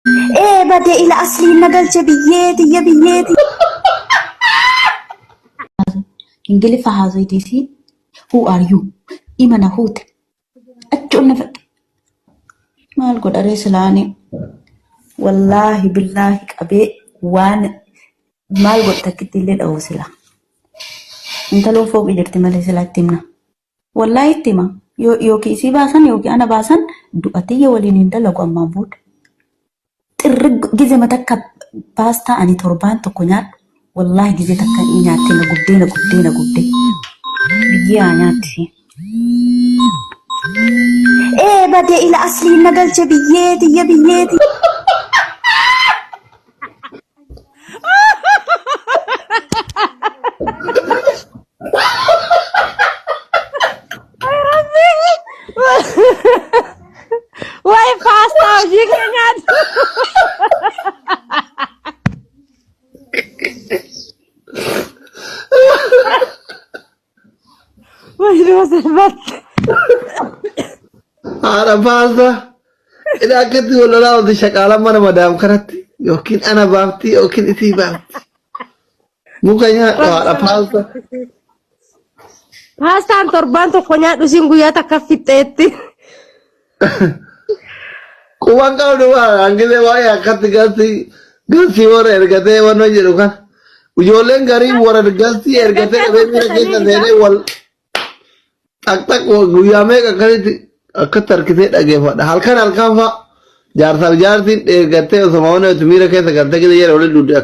ايه بدي الى اصلي نقلت بيتي يا بيتي انجلي فهذا ديسي who are you إيمانا هوت أتشو نفت ما القد أرسلاني والله بالله أبي وان ما القد تكتلي الأوسلة انت لو فوق إجرتي مالي تمنا والله تما يوكي سي باسن يوكي أنا باسن دوأتي ولين انت لقوا مابود ترق جزي متكب باستا أني تربان تكونيات والله جزي تكا إنياتي نقبدي بيجي آنياتي ايه بدي الى اصلي نقلت بيتي يا بيتي Why pasta? You cannot. Why was it bad? Ada pasta. Ina akatti walala wadi shaqaala mana madam kanatti yookiin ana baafti yookiin isii baafti. Mukanya ada pasta. Pasta torban tokko nyaadhu sin guyyaa takka fixxeetti. Kuwan qabdu waan angile waa'ee akkatti galsi warra ergatee waan jedhu kan. Ijoolleen garii warra galsi ergatee dhabee miira keessa seenee wal tak guyyaa meeqa akkasitti akkatti harkisee dhageeffadha. Halkan fa'a jaarsaaf jaartiin ergattee osoo maawwan miira keessa galtee jedhee waliin dudde